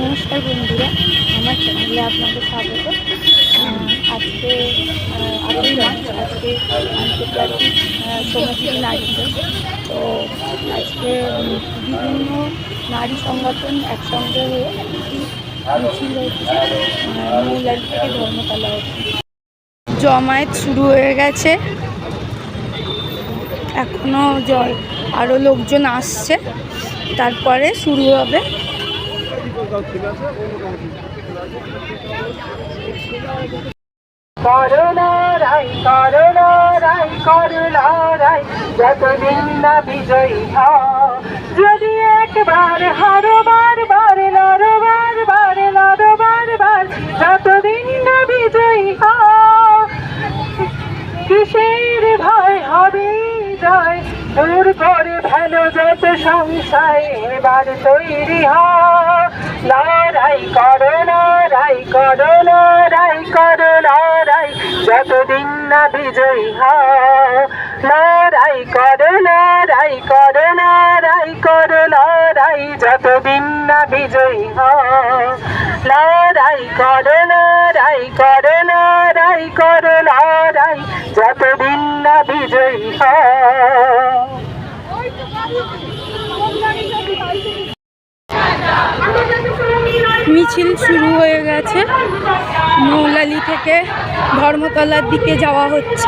নমস্কার বন্ধুরা, আমার চ্যানেলে আপনাদের স্বাগত। আজকে 8ই মার্চ, আজকে আন্তর্জাতিক শ্রমজীবী নারী দিবস। তো আজকে বিভিন্ন নারী সংগঠন একসঙ্গে হয়ে একটি মিছিল হচ্ছে মৌলালি থেকে ধর্মতলা অবধি। জমায়েত শুরু হয়ে গেছে, এখনো আরও লোকজন আসছে, তারপরে শুরু হবে। করুণারাই করুণারাই করুণারাই যতদিন না বিজয়ী হও, যদি একবার হারো বারবার লড়ো বারবার লড়ো বারবার, যতদিন না বিজয়ী হও। কিসের ভয় হবে জয়, দূর করে ফেলো যত সংশয়, এবার তৈরি হও। লড়াই করো লড়াই করো লড়াই করো লড়াই, যতদিন না বিজয়ী হও। লড়াই করো লড়াই করো লড়াই করো লড়াই, যতদিন না বিজয়ী হও। লড়াই করো লড়াই করো লড়াই করো লড়াই, যতদিন না বিজয়ী হও। মিছিল শুরু হয়ে গেছে, মৌলালি থেকে ধর্মতলার দিকে যাওয়া হচ্ছে।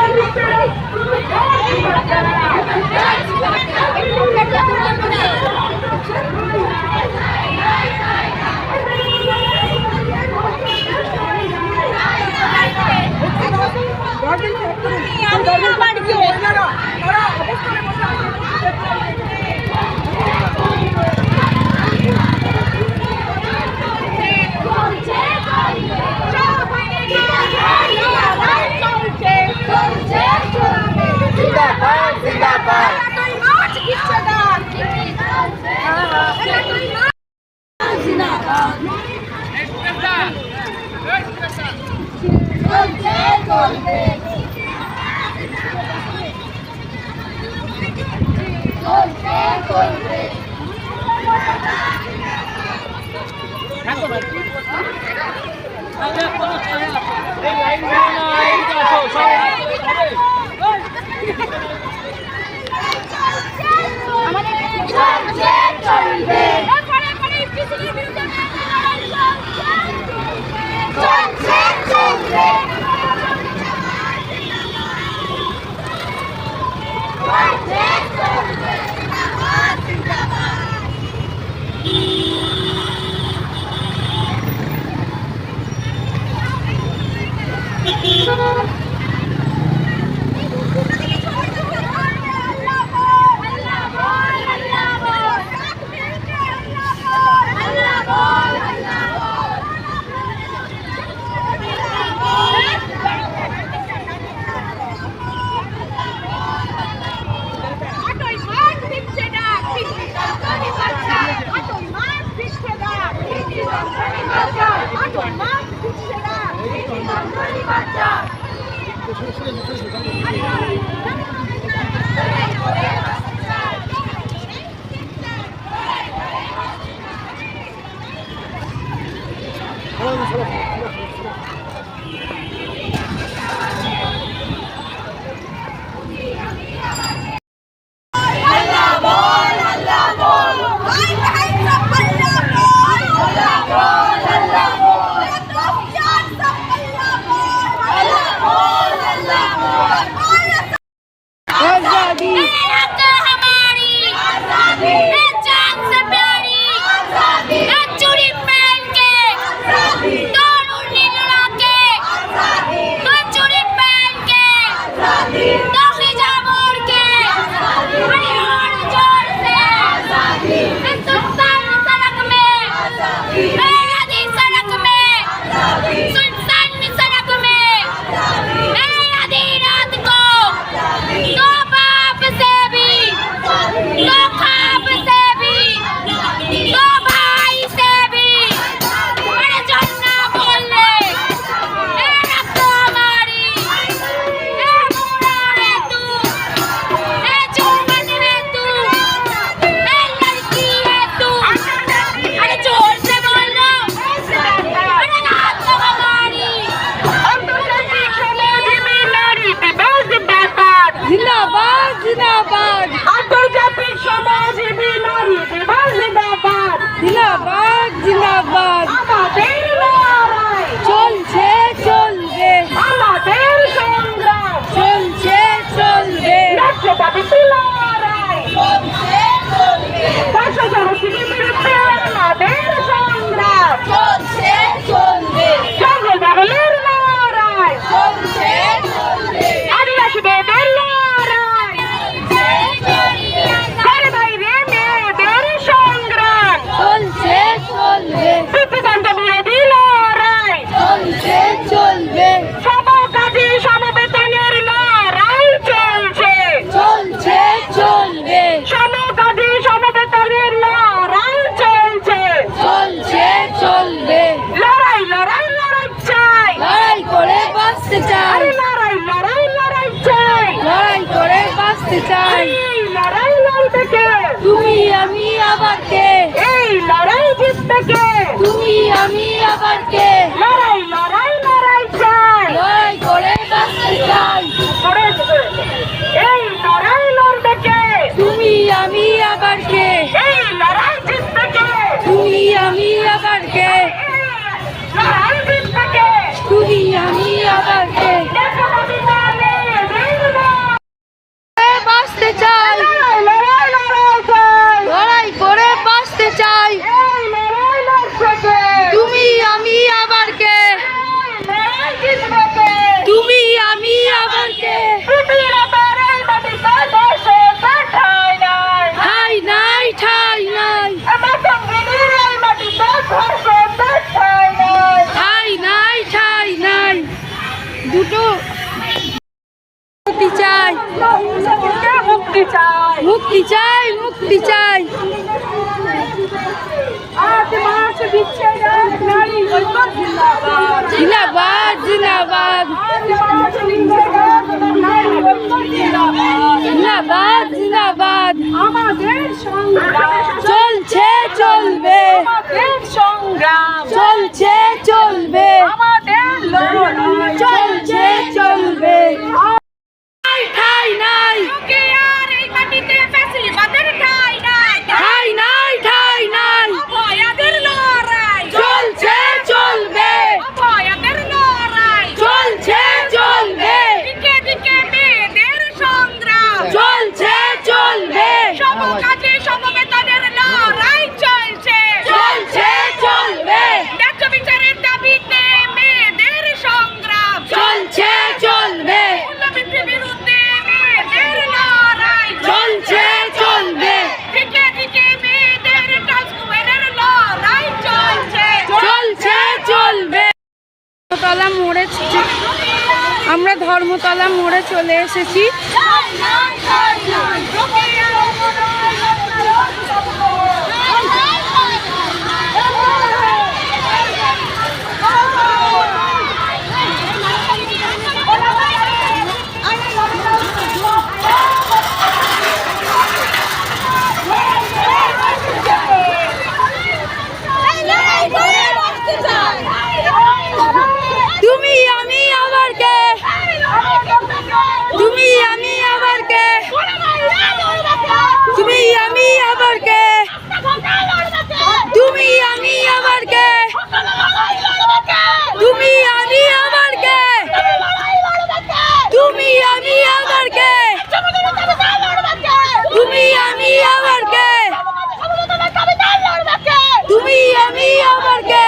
जान से प्यारी चूड़ी पहन के কে? তুমি আমি আবার কে? লড়াই লড়াই লড়াই চাই, লড়াই করে বাঁচতে চাই। এই লড়াই লড়বে কে? তুমি আমি আবার কে? এই লড়াই জিতবে কে? তুমি আমি আবার কে? লড়াই জিতবে কে? তুমি আমি আবার কে? দেশবাসী তালে জিতবে। বাঁচতে চাই, লড়াই লড়াই চাই, লড়াই করে বাঁচতে চাই। এই লড়াই লড়ছে কে? তুমি আমি আবার কে? লড়াই জিতবে কে? তুমি আমি আবার কে? পৃথিবীর পারে মাটিতে দেশে ঠাই নাই, ঠাই নাই, ঠাই নাই, আমার সঙ্গিনীর এই মাটিতে ধর্ষণ ঠাই নাই। ঠাই নাই, ঠাই নাই। দুটো মুক্তি চাই, মুক্তি চাই, মুক্তি চাই, মুক্তি চাই। আজ মাস বিচ্ছেদ নারী ঐক্য জিন্দাবাদ, জিন্দাবাদ, জিন্দাবাদ, আজ মাস বিচ্ছেদ নারী ঐক্য জিন্দাবাদ। জিন্দাবাদ, জিন্দাবাদ। আমাদের সংগ্রাম চলছে, চলবে, আমাদের সংগ্রাম চলছে, চলবে, আমাদের লড়াই চলছে, চলবে। ঠাই, ঠাই নাই, কে আর এই মাটিতে ফ্যাসিবাদের ঠাই নাই, ঠাই নাই, ঠাই নাই। ভয়াদের লড়াই চলছে, চলবে, ভয়াদের লড়াই চলছে, চলবে, দিকে দিকে মেয়েদের সংগ্রাম চলছে, চলবে, সব কাজে সব বেতনের লড়াই চলছে চলছে, চলবে, ন্যায্য বিচারের দাবিতে মেয়েদের সংগ্রাম চলছে, চলবে, মূল্যবৃদ্ধির বিরুদ্ধে মেয়েদের লড়াই চলছে, চলবে, দিকে দিকে মেয়েদের ট্রান্সফারের লড়াই চলছে চলছে, চলবে। ধর্মতলা মোড়ে আমরা ধর্মতলা মোড়ে চলে এসেছি। তুমি আমি আবার কে? তুমি আমি আবার কে? তুমি আমি আবার কে? তুমি আমি আবার কে? তুমি আমি আবার কে? তুমি আমি আবার কে? তুমি আমি আবার কে? তুমি আমি আবার কে?